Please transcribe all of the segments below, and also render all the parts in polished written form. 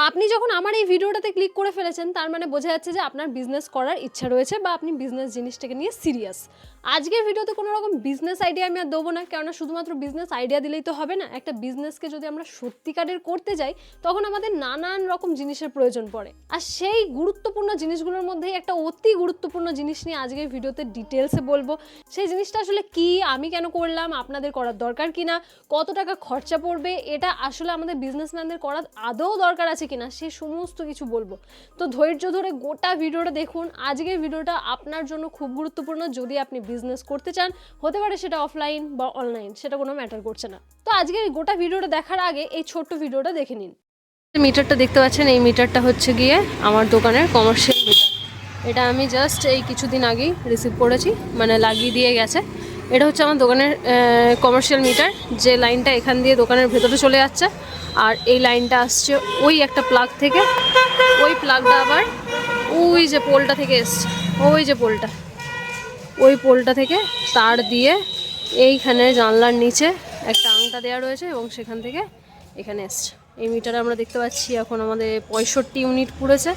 আপনি যখন আমার এই ভিডিওটাতে ক্লিক করে ফেলেছেন তার মানে বোঝা যাচ্ছে যে আপনার বিজনেস করার ইচ্ছা রয়েছে বা আপনি বিজনেস জিনিসটাকে নিয়ে সিরিয়াস। আজকের ভিডিওতে কোনো রকম বিজনেস আইডিয়া আমি আর দেবো না, কেননা শুধুমাত্র বিজনেস আইডিয়া দিলেই তো হবে না। একটা বিজনেসকে যদি আমরা সত্যিকারের করতে যাই তখন আমাদের নানান রকম জিনিসের প্রয়োজন পড়ে, আর সেই গুরুত্বপূর্ণ জিনিসগুলোর মধ্যেই একটা অতি গুরুত্বপূর্ণ জিনিস নিয়ে আজকের ভিডিওতে ডিটেলসে বলবো। সেই জিনিসটা আসলে কি, আমি কেন করলাম, আপনাদের করার দরকার কিনা, কত টাকা খরচা পড়বে, এটা আসলে আমাদের বিজনেসম্যানদের করার আদৌ দরকার আছে কিনা, সেই সমস্ত কিছু বলবো। তো ধৈর্য ধরে গোটা ভিডিওটা দেখুন। আজকের ভিডিওটা আপনার জন্য খুব গুরুত্বপূর্ণ যদি আপনি বিজনেস করতে চান, হতে পারে সেটা অফলাইন বা অনলাইন, সেটা কোনো ম্যাটার করছে না। তো আজকের গোটা ভিডিওটা দেখার আগে এই ছোট্ট ভিডিওটা দেখে নিন। মিটারটা দেখতে পাচ্ছেন, এই মিটারটা হচ্ছে গিয়ে আমার দোকানের কমার্শিয়াল মিটার। এটা আমি জাস্ট এই কিছুদিন আগেই রিসিভ করেছি, মানে লাগিয়ে দিয়ে গেছে। এটা হচ্ছে আমার দোকানের কমার্শিয়াল মিটার, যে লাইনটা এখান দিয়ে দোকানের ভেতরে চলে যাচ্ছে, আর এই লাইনটা আসছে ওই একটা প্লাগ থেকে। ওই প্লাগটা আবার ওই যে পোলটা থেকে এসছে, ওই যে পোলটা, ওই পোলটা থেকে তার দিয়ে এইখানে জানলার নিচে একটা আংটা দেওয়া রয়েছে এবং সেখান থেকে এখানে এসছে। এই মিটারে আমরা দেখতে পাচ্ছি এখন আমাদের 65 ইউনিট পুড়েছে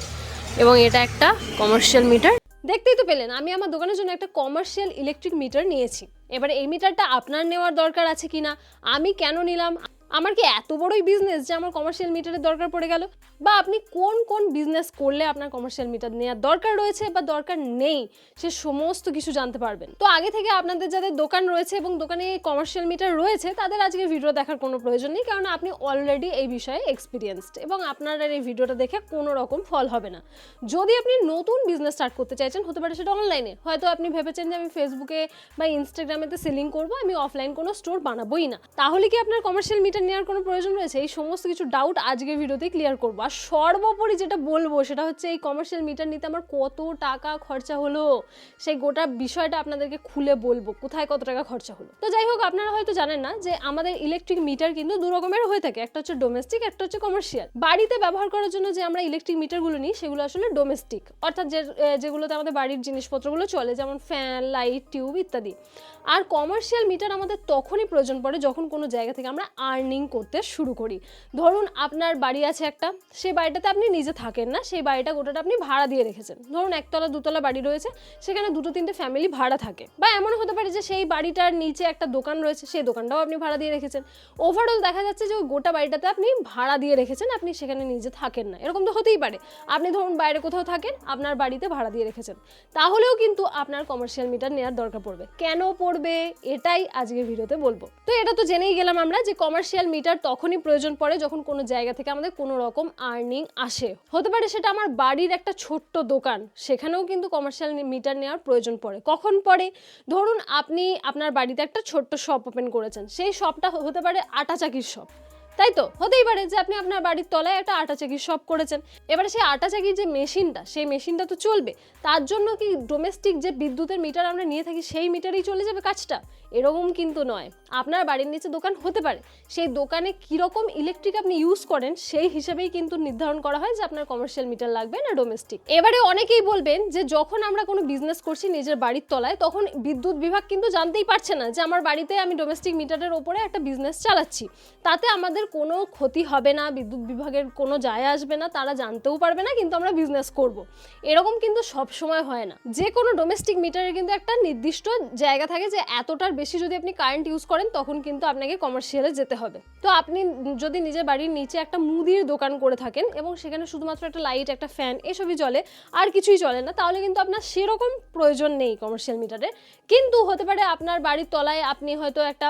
এবং এটা একটা কমার্শিয়াল মিটার। দেখতেই তো পেলেন, আমি আমার দোকানের জন্য একটা কমার্শিয়াল ইলেকট্রিক মিটার নিয়েছি। এবারে এই মিটারটা আপনার নেওয়ার দরকার আছে কিনা, আমি কেন নিলাম, আমার কি এত বড়ই বিজনেস যে আমার কমার্শিয়াল মিটারের দরকার পড়ে গেল, বা আপনি কোন কোন বিজনেস করলে আপনার কমার্শিয়াল মিটার নেওয়ার দরকার রয়েছে বা দরকার নেই, সে সমস্ত কিছু জানতে পারবেন। তো আগে থেকে আপনাদের যাদের দোকান রয়েছে এবং দোকানে কমার্শিয়াল মিটার রয়েছে তাদের আজকে ভিডিও দেখার কোনো প্রয়োজন নেই, কারণ আপনি অলরেডি এই বিষয়ে এক্সপিরিয়েন্সড এবং আপনার এই ভিডিওটা দেখে কোনো রকম ফল হবে না। যদি আপনি নতুন বিজনেস স্টার্ট করতে চাইছেন, হতে পারে সেটা অনলাইনে, হয়তো আপনি ভেবেছেন যে আমি ফেসবুকে বা ইনস্টাগ্রামেতে সেলিং করবো, আমি অফলাইন কোনো স্টোর বানাবোই না, তাহলে কি আপনার কমার্শিয়াল মিটার নেওয়ার কোনো প্রয়োজন রয়েছে? এই সমস্ত কিছু ডাউট আজকের ভিডিওতে ক্লিয়ার করবো। আর সর্বোপরি যেটা বলবো সেটা হচ্ছে এই কমার্শিয়াল মিটার নিতে আমার কত টাকা খরচা হলো, সেই গোটা বিষয়টা আপনাদেরকে খুলে বলবো, কোথায় কত টাকা খরচা হলো। তো যাই হোক, আপনারা হয়তো জানেন না যে আমাদের ইলেকট্রিক মিটার কিন্তু দু রকমের হয়ে থাকে, একটা হচ্ছে ডোমেস্টিক, একটা হচ্ছে কমার্শিয়াল। বাড়িতে ব্যবহার করার জন্য যে আমরা ইলেকট্রিক মিটারগুলো নিই সেগুলো আসলে ডোমেস্টিক, অর্থাৎ যেগুলোতে আমাদের বাড়ির জিনিসপত্রগুলো চলে, যেমন ফ্যান, লাইট, টিউব ইত্যাদি। আর কমার্শিয়াল মিটার আমাদের তখনই প্রয়োজন পড়ে যখন কোনো জায়গা থেকে আমরা আর্নিং করতে শুরু করি। ধরুন আপনার বাড়ি আছে একটা, সেই বাড়িটাতে আপনি নিজে থাকেন না, সেই বাড়িটা গোটাটা আপনি ভাড়া দিয়ে রেখেছেন। ধরুন একতলা দুতলা বাড়ি রয়েছে, সেখানে 2-3টে ফ্যামিলি ভাড়া থাকে, বা এমন হতে পারে যে সেই বাড়িটার নিচে একটা দোকান রয়েছে, সেই দোকানটাও আপনি ভাড়া দিয়ে রেখেছেন। ওভারঅল দেখা যাচ্ছে যে ওই গোটা বাড়িটাতে আপনি ভাড়া দিয়ে রেখেছেন, আপনি সেখানে নিজে থাকেন না, এরকম তো হতেই পারে। আপনি ধরুন বাইরে কোথাও থাকেন, আপনার বাড়িতে ভাড়া দিয়ে রেখেছেন, তাহলেও কিন্তু আপনার কমার্শিয়াল মিটার নেওয়ার দরকার পড়বে। কেন পড়বে এটাই আজকের ভিডিওতে বলবো। তো এটা তো জেনেই গেলাম আমরা যে কমার্শিয়াল মিটার তখনই প্রয়োজন পড়ে যখন কোনো জায়গা থেকে আমাদের কোনো রকম আর্নিং আসে। হতে পারে সেটা আমার বাড়ির একটা ছোট্ট দোকান, সেখানেও কিন্তু কমার্শিয়াল মিটার নেওয়ার প্রয়োজন পড়ে। কখন পড়ে? ধরুন আপনি আপনার বাড়িতে একটা ছোট্ট শপ ওপেন করেছেন, সেই শপটা হতে পারে আটা চাকির শপ, তাই তো? হতেই পারে যে আপনি আপনার বাড়ির তলায় একটা আটা চাকির শপ করেছেন। এবারে সেই আটা চাকির যে মেশিনটা, সেই মেশিনটা তো চলবে, তার জন্য কি ডোমেস্টিক যে বিদ্যুতের মিটার আমরা নিয়ে থাকি সেই মিটারেই চলে যাবে কাজটা? এরকম কিন্তু নয়। আপনার বাড়ির নিচে দোকান হতে পারে, সেই দোকানে কীরকম ইলেকট্রিক আপনি ইউজ করেন সেই হিসেবেই কিন্তু নির্ধারণ করা হয় যে আপনার কমার্শিয়াল মিটার লাগবে না ডোমেস্টিক। এবারে অনেকেই বলবেন যে যখন আমরা কোনো বিজনেস করছি নিজের বাড়ির তলায়, তখন বিদ্যুৎ বিভাগ কিন্তু জানতেই পারছে না যে আমার বাড়িতে আমি ডোমেস্টিক মিটারের ওপরে একটা বিজনেস চালাচ্ছি, তাতে আমাদের কোনো ক্ষতি হবে না, বিদ্যুৎ বিভাগের কোনো যায় আসবে না, তারা জানতেও পারবে না, কিন্তু আমরা বিজনেস করব। এরকম কিন্তু সব সময় হয় না। যে কোনো ডোমেস্টিক মিটারের কিন্তু একটা নির্দিষ্ট জায়গা থাকে যে এতটার বেশি যদি আপনি কারেন্ট ইউজ করেন তখন কিন্তু আপনাকে কমার্শিয়ালে যেতে হবে। তো আপনি যদি নিজের বাড়ির নিচে একটা মুদির দোকান করে থাকেন এবং সেখানে শুধুমাত্র একটা লাইট, একটা ফ্যান এসবই চলে, আর কিছুই চলে না, তাহলে কিন্তু আপনার সেরকম প্রয়োজন নেই কমার্শিয়াল মিটারের। কিন্তু হতে পারে আপনার বাড়ির তলায় আপনি হয়তো একটা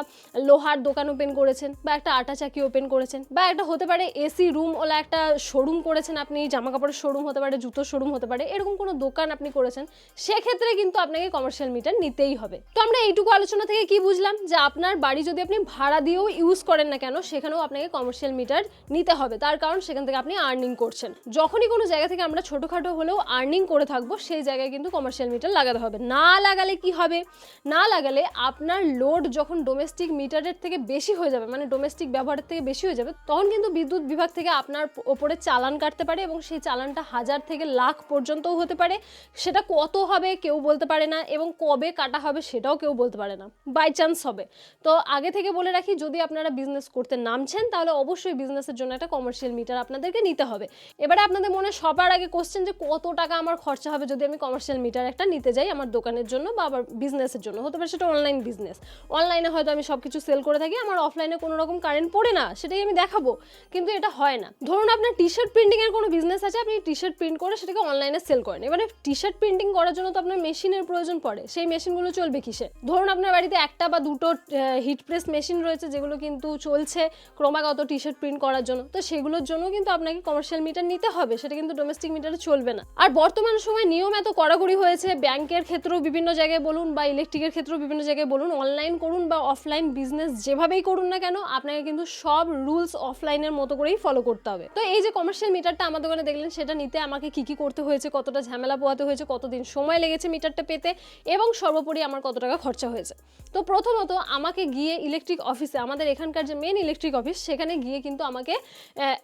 লোহার দোকান ওপেন করেছেন, বা একটা আটা চাকি ওপেন করেছেন, বা একটা হতে পারে এসি রুম ওলা একটা শোরুম করেছেন, আপনি জামা কাপড়ের শোরুম হতে পারে, জুতোর শোরুম হতে পারে, এরকম কোনো দোকান আপনি করেছেন, সেক্ষেত্রে কিন্তু আপনাকে কমার্শিয়াল মিটার নিতেই হবে। তো আমরা এইটুকু আলোচনা থেকে কি বুঝলাম, যে আপনার বাড়ি যদি আপনি ভাড়া দিয়েও ইউজ করেন না কেন, সেখানেও আপনাকে কমার্শিয়াল মিটার নিতে হবে, তার কারণ সেখান থেকে আপনি আর্নিং করছেন। যখনই কোনো জায়গা থেকে আমরা ছোটোখাটো হলেও আর্নিং করে থাকবো, সেই জায়গায় কিন্তু কমার্শিয়াল মিটার লাগাতে হবে। না লাগালে কি হবে? না লাগালে আপনার লোড যখন ডোমেস্টিক মিটারের থেকে বেশি হয়ে যাবে, মানে ডোমেস্টিক ব্যবহারের থেকে বেশি হয়ে যাবে তখন কিন্তু বিদ্যুৎ বিভাগ থেকে আপনার ওপরে চালান কাটতে পারে এবং সেই চালানটা 1000 থেকে লাখ পর্যন্তও হতে পারে। সেটা কত হবে কেউ বলতে পারে না এবং কবে কাটা হবে সেটাও কেউ বলতে পারে না, বাই চান্স হবে। তো আগে থেকে বলে রাখি, যদি আপনারা বিজনেস করতে নামছেন তাহলে অবশ্যই বিজনেসের জন্য একটা কমার্শিয়াল মিটার আপনাদেরকে নিতে হবে। এবারে আপনাদের মনে সবার আগে কোশ্চেন যে কত টাকা আমার খরচা হবে যদি আমি কমার্শিয়াল মিটার একটা নিতে যাই আমার দোকানের জন্য বা আবার বিজনেসের জন্য। হতে পারে সেটা অনলাইন বিজনেস, অনলাইনে হয়তো আমি সব কিছু সেল করে থাকি, আমার অফলাইনে কোনো রকম কারেন্ট পড়ে না, সেটাই আমি দেখাবো, কিন্তু এটা হয় না। ধরুন আপনার টি শার্ট প্রিন্টিং এর কোনো বিজনেস আছে, আপনি টি শার্ট প্রিন্ট করে সেটাকে অনলাইনে সেল করেন। এবারে টি শার্ট প্রিন্টিং করার জন্য তো আপনার মেশিনের প্রয়োজন পড়ে, সেই মেশিনগুলো চলবে কিসে? ধরুন আপনার বাড়িতে একটা বা দুটো হিট প্রেস মেশিন রয়েছে যেগুলো কিন্তু চলছে ক্রমাগত টি শার্ট প্রিন্ট করার জন্য, তো সেগুলোর জন্য কিন্তু আপনাকে কমার্শিয়াল মিটার নিতে হবে, সেটা কিন্তু ডোমেস্টিক মিটারে চলবে না। আর বর্তমান সময় নিয়ম এত কড়াকড়ি হয়েছে, ব্যাংকের ক্ষেত্রেও বিভিন্ন জায়গায় বলুন বা ইলেকট্রিকের ক্ষেত্রেও বিভিন্ন জায়গায় বলুন, অনলাইন করুন বা অফলাইন বিজনেস যেভাবেই করুন না কেন আপনাকে কিন্তু সব রুলস অফলাইনের মতো করেই ফলো করতে হবে। তো এই যে কমার্শিয়াল মিটারটা আমার দোকানে দেখলেন, সেটা নিতে আমাকে কি কি করতে হয়েছে, কতটা ঝামেলা পোহাতে হয়েছে, কতদিন সময় লেগেছে মিটারটা পেতে এবং সর্বোপরি আমার কত টাকা খরচা হয়েছে। তো প্রথমত আমাকে গিয়ে ইলেকট্রিক অফিসে, আমাদের এখানকার যে মেন ইলেকট্রিক অফিস, সেখানে গিয়ে কিন্তু আমাকে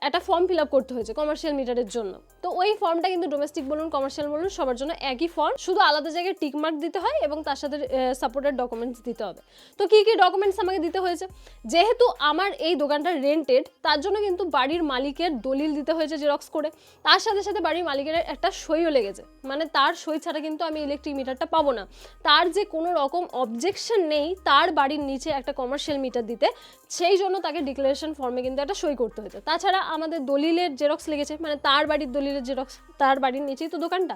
একটা ফর্ম ফিল আপ করতে হয়েছে কমার্শিয়াল মিটারের জন্য। তো ওই ফর্মটা কিন্তু ডোমেস্টিক বলুন কমার্শিয়াল বলুন সবার জন্য একই ফর্ম, শুধু আলাদা জায়গায় টিক মার্ক দিতে হয় এবং তার সাথে সাপোর্টেড ডকুমেন্টস দিতে হবে। তো কি কি ডকুমেন্টস আমাকে দিতে হয়েছে? যেহেতু আমার এই দোকানটা রেন্টেড, তার জন্য কিন্তু বাড়ির মালিকের দলিল দিতে হয়েছে জেরক্স করে, তার সাথে সাথে বাড়ির মালিকের একটা সইও লেগেছে, মানে তার সই ছাড়া কিন্তু আমি ইলেকট্রিক মিটারটা পাবো না। তার যে কোনো রকম অবজেকশন নেই তার বাড়ির নিচে একটা কমার্শিয়াল মিটার দিতে, সেই জন্য তাকে ডিক্লারেশন ফর্মে কিন্তু একটা সই করতে হয়েছে। তাছাড়া আমাদের দলিলের জেরক্স লেগেছে, মানে তার বাড়ির দলিলের জেরক্স, তার বাড়ির নিচেই তো দোকানটা,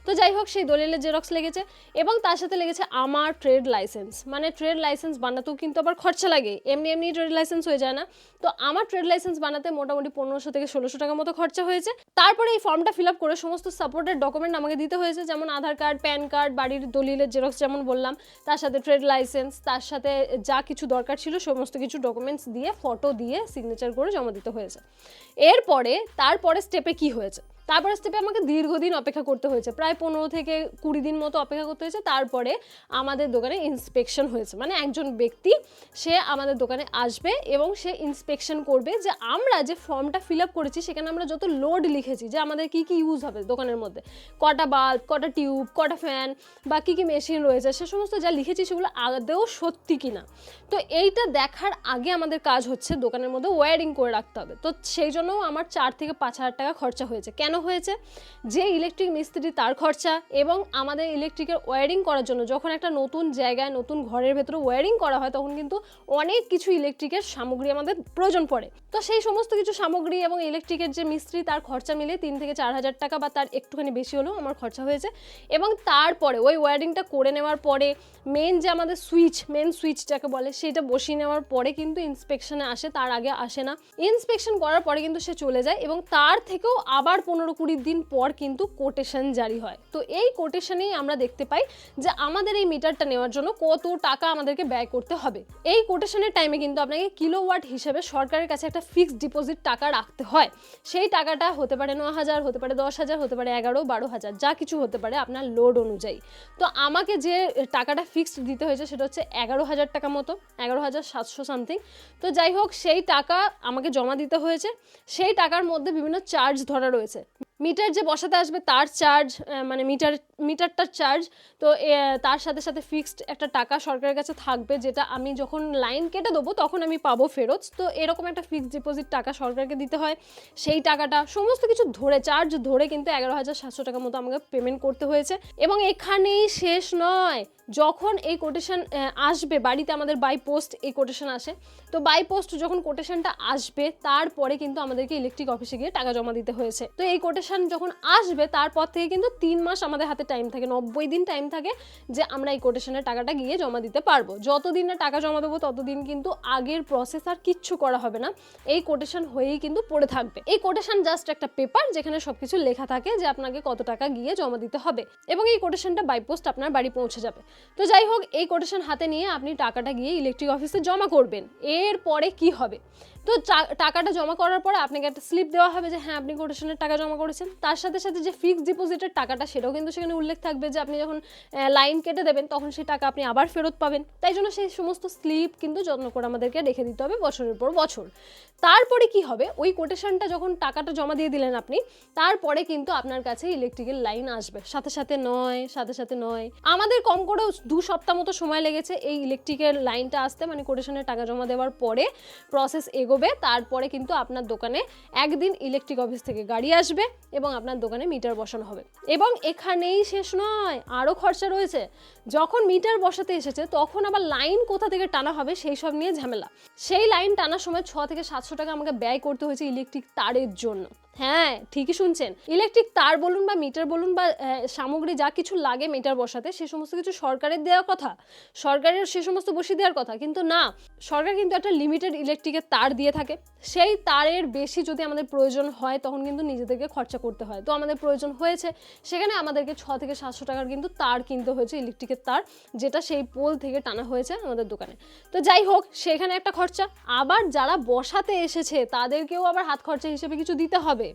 তো যাই হোক সেই দলিলের জেরক্স লেগেছে এবং তার সাথে লেগেছে আমার ট্রেড লাইসেন্স। মানে ট্রেড লাইসেন্স বানাতেও কিন্তু আবার খরচা লাগে, এমনি এমনি ট্রেড লাইসেন্স হয়ে যায় না। তো আমার ট্রেড লাইসেন্স বানাতে মোটামুটি 1500 থেকে 1600 টাকা মতো খরচা হয়েছে। তারপরে এই ফর্মটা ফিল আপ করে সমস্ত সাপোর্টেড ডকুমেন্ট আমাকে দিতে হয়েছে, যেমন আধার কার্ড, প্যান কার্ড, বাড়ির দলিলের জেরক্স যেমন বললাম, তার সাথে ট্রেড লাইসেন্স, তার সাথে যা কিছু দরকার ছিল সমস্ত কিছু ডকুমেন্টস দিয়ে, ফটো দিয়ে, সিগনেচার করে জমা দিতে হয়েছে। এরপরে তারপরে স্টেপে কি হয়েছে? তারপরে স্টেপে আমাকে দীর্ঘদিন অপেক্ষা করতে হয়েছে, প্রায় 15 থেকে 20 দিন মতো অপেক্ষা করতে হয়েছে। তারপরে আমাদের দোকানে ইন্সপেকশন হয়েছে, মানে একজন ব্যক্তি সে আমাদের দোকানে আসবে এবং সে ইন্সপেকশন করবে যে আমরা যে ফর্মটা ফিল আপ করেছি সেখানে আমরা যত লোড লিখেছি, যে আমাদের কি কি ইউজ হবে দোকানের মধ্যে, কটা বাল্ব, কটা টিউব, কটা ফ্যান বা কি কি মেশিন রয়েছে, সে সমস্ত যা লিখেছি সেগুলো আদৌ সত্যি কিনা। তো এইটা দেখার আগে আমাদের কাজ হচ্ছে দোকানের মধ্যে ওয়্যারিং করে রাখতে হবে। তো সেই জন্য আমার 4 থেকে 5000 টাকা খরচা হয়েছে। কেন হয়েছে? যে ইলেকট্রিক মিস্ত্রি তার খরচা এবং আমাদের ইলেকট্রিকের ওয়্যারিং করার জন্য, যখন একটা নতুন জায়গায় নতুন ঘরের ভেতরে ওয়্যারিং করা হয় তখন কিন্তু অনেক কিছু ইলেকট্রিকের সামগ্রী আমাদের প্রয়োজন পড়ে। তো সেই সমস্ত কিছু সামগ্রী এবং ইলেকট্রিকের যে মিস্ত্রি তার খরচা মিলে 3 থেকে 4000 টাকা বা তার একটুখানি বেশি হলেও আমার খরচা হয়েছে। এবং তারপরে ওই ওয়্যারিংটা করে নেওয়ার পরে মেন যে আমাদের মেন সুইচ যাকে বলে সেটা বসিয়ে নেওয়ার পরে কিন্তু ইন্সপেকশনে আসে, তার আগে আসে না। ইন্সপেকশন করার পরে কিন্তু সে চলে যায় এবং তার থেকেও আবার 15-20 দিন পর কিন্তু কোটেশন জারি হয়। তো এই কোটেশনেই আমরা দেখতে পাই যে আমাদের এই মিটারটা নেওয়ার জন্য কত টাকা আমাদেরকে ব্যয় করতে হবে। এই কোটেশনের টাইমে কিন্তু আপনাকে কিলোওয়াট হিসেবে সরকারের কাছে একটা ফিক্সড ডিপোজিট টাকা রাখতে হয়। সেই টাকাটা হতে পারে 9000, হতে পারে 10000, হতে পারে 11-12,000, যা কিছু হতে পারে আপনার লোড অনুযায়ী। তো আমাকে যে টাকাটা ফিক্সড দিতে হয়েছে সেটা হচ্ছে 11,000 টাকা মতো, 11,700 সামথিং। তো যাই হোক সেই টাকা আমাকে জমা দিতে হয়েছে। সেই টাকার মধ্যে বিভিন্ন চার্জ ধরা রয়েছে, মিটার যে বসাতে আসবে তার চার্জ, মানে মিটারটার চার্জ, তো তার সাথে সাথে ফিক্সড একটা টাকা সরকারের কাছে থাকবে, যেটা আমি যখন লাইন কেটে দেবো তখন আমি পাবো ফেরত। তো এরকম একটা ফিক্সড ডিপোজিট টাকা সরকারকে দিতে হয়। সেই টাকাটা সমস্ত কিছু ধরে, চার্জ ধরে কিন্তু 11,700 টাকা মতো আমাকে পেমেন্ট করতে হয়েছে। এবং এখানেই শেষ নয়, যখন এই কোটেশন আসবে বাড়িতে, আমাদের বাই পোস্ট এই কোটেশন আসে, তো বাই পোস্ট যখন কোটেশনটা আসবে তারপরে কিন্তু আমাদেরকে ইলেকট্রিক অফিসে গিয়ে টাকা জমা দিতে হয়েছে। তো এই কোটেশন যখন আসবে তারপর থেকে কিন্তু 3 মাস আমাদের হাতে টাইম থাকে, 90 দিন টাইম থাকে যে আমরা এই কোটেশনের টাকাটা গিয়ে জমা দিতে পারবো। যতদিন না টাকা জমা দেবো ততদিন কিন্তু আগের প্রসেস আর কিচ্ছু করা হবে না, এই কোটেশন হয়েই কিন্তু পড়ে থাকবে। এই কোটেশন জাস্ট একটা পেপার যেখানে সবকিছু লেখা থাকে যে আপনাকে কত টাকা গিয়ে জমা দিতে হবে এবং এই কোটেশনটা বাই পোস্ট আপনার বাড়ি পৌঁছে যাবে। তো যাই হোক, এই কোটেশন হাতে নিয়ে আপনি টাকাটা গিয়ে ইলেকট্রিক অফিসে জমা করবেন। এরপরে কি হবে? তো টাকাটা জমা করার পরে আপনাকে একটা স্লিপ দেওয়া হবে যে হ্যাঁ আপনি কোটেশনের টাকা জমা করেছেন। তার সাথে সাথে যে ফিক্সড ডিপোজিটের টাকাটা সেটাও কিন্তু সেখানে উল্লেখ থাকবে যে আপনি যখন লাইন কেটে দেবেন তখন সেই টাকা আপনি আবার ফেরত পাবেন। তাই জন্য সেই সমস্ত স্লিপ কিন্তু যত্ন করে আমাদেরকে রেখে দিতে হবে বছরের পর বছর। তারপরে কি হবে, ওই কোটেশনটা যখন টাকাটা জমা দিয়ে দিলেন আপনি, তারপরে কিন্তু আপনার কাছে ইলেকট্রিকের লাইন আসবে। সাথে সাথে নয়, আমাদের কম করেও 2 সপ্তাহ মতো সময় লেগেছে এই ইলেকট্রিকের লাইনটা আসতে, মানে কোটেশনের টাকা জমা দেওয়ার পরে প্রসেস এগোবে। তারপরে কিন্তু আপনার দোকানে একদিন ইলেকট্রিক অফিস থেকে গাড়ি আসবে এবং আপনার দোকানে মিটার বসানো হবে। এবং এখানেই শেষ নয়, আরও খরচা রয়েছে। যখন মিটার বসাতে এসেছে তখন আবার লাইন কোথা থেকে টানা হবে সেই সব নিয়ে ঝামেলা। সেই লাইন টানার সময় 600 থেকে 700 টাকা আমাকে ব্যয় করতে হয়েছে ইলেকট্রিক তারের জন্য। হ্যাঁ ঠিকই শুনছেন, ইলেকট্রিক তার বলুন বা মিটার বলুন বা সামগ্রী যা কিছু লাগে মিটার বসাতে, সে সমস্ত কিছু সরকারের দেওয়ার কথা, সরকারের সে সমস্ত বসিয়ে দেওয়ার কথা। কিন্তু না, সরকার কিন্তু একটা লিমিটেড ইলেকট্রিকের তার দিয়ে থাকে। সেই তারের বেশি যদি আমাদের প্রয়োজন হয় তখন কিন্তু নিজেদেরকে খরচা করতে হয়। তো আমাদের প্রয়োজন হয়েছে, সেখানে আমাদেরকে 600 থেকে 700 টাকার কিন্তু তার কিনতে হয়েছে, ইলেকট্রিকের তার, যেটা সেই পোল থেকে টানা হয়েছে আমাদের দোকানে। তো যাই হোক, সেখানে একটা খরচা। আবার যারা বসাতে এসেছে তাদেরকেও আবার হাত খরচা হিসেবে কিছু দিতে হবে,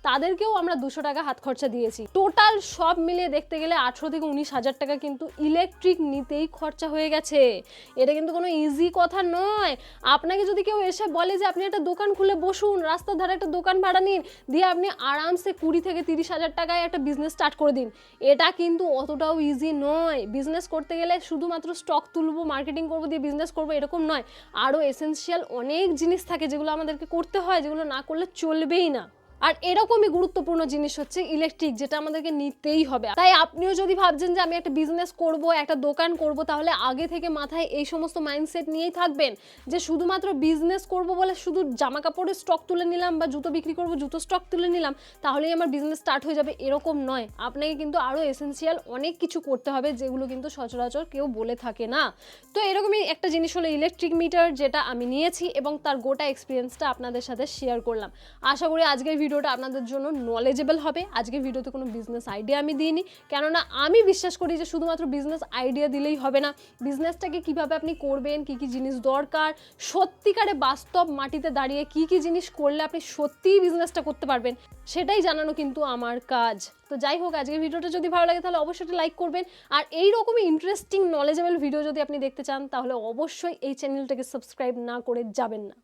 তাদেরকেও আমরা 200 টাকা হাত খরচা দিয়েছি। টোটাল সব মিলিয়ে দেখতে গেলে 18 থেকে 19,000 টাকা কিন্তু ইলেকট্রিক নিতেই খরচা হয়ে গেছে। এটা কিন্তু কোনো ইজি কথা নয়। আপনাকে যদি কেউ এসে বলে যে আপনি একটা দোকান খুলে বসুন, রাস্তার ধারে একটা দোকান ভাড়া নিন, দিয়ে আপনি আরামসে 20 থেকে 30,000 টাকায় একটা বিজনেস স্টার্ট করে দিন, এটা কিন্তু অতটাও ইজি নয়। বিজনেস করতে গেলে শুধুমাত্র স্টক তুলবো, মার্কেটিং করবো, দিয়ে বিজনেস করবো এরকম নয়। আরও এসেনশিয়াল অনেক জিনিস থাকে যেগুলো আমাদেরকে করতে হয়, যেগুলো না করলে চলবেই না। আর এরকমই গুরুত্বপূর্ণ জিনিস হচ্ছে ইলেকট্রিক, যেটা আমাদেরকে নিতেই হবে। তাই আপনিও যদি ভাবছেন যে আমি একটা বিজনেস করব, একটা দোকান করব, তাহলে আগে থেকে মাথায় এই সমস্ত মাইন্ডসেট নিয়েই থাকবেন যে শুধুমাত্র বিজনেস করব বলে শুধু জামা কাপড়ের স্টক তুলে নিলাম বা জুতো বিক্রি করব, জুতো স্টক তুলে নিলাম, তাহলেই আমার বিজনেস স্টার্ট হয়ে যাবে, এরকম নয়। আপনাকে কিন্তু আরও এসেনশিয়াল অনেক কিছু করতে হবে, যেগুলো কিন্তু সচরাচর কেউ বলে থাকে না। তো এরকমই একটা জিনিস হলো ইলেকট্রিক মিটার, যেটা আমি নিয়েছি এবং তার গোটা এক্সপিরিয়েন্সটা আপনাদের সাথে শেয়ার করলাম। আশা করি আজকের ভিডিওটা আপনাদের জন্য নলেজেবল হবে। আজকের ভিডিওতে কোনো বিজনেস আইডিয়া আমি দিইনি, কেননা আমি বিশ্বাস করি যে শুধুমাত্র বিজনেস আইডিয়া দিলেই হবে না। বিজনেসটাকে কিভাবে আপনি করবেন, কি কি জিনিস দরকার, সত্যিকারে বাস্তব মাটিতে দাঁড়িয়ে কি কি জিনিস করলে আপনি সত্যিই বিজনেসটা করতে পারবেন, সেটাই জানানো কিন্তু আমার কাজ। তো যাই হোক, আজকের ভিডিওটা যদি ভালো লাগে তাহলে অবশ্যই লাইক করবেন। আর এই রকমই ইন্টারেস্টিং নলেজেবল ভিডিও যদি আপনি দেখতে চান তাহলে অবশ্যই এই চ্যানেলটাকে সাবস্ক্রাইব না করে যাবেন না।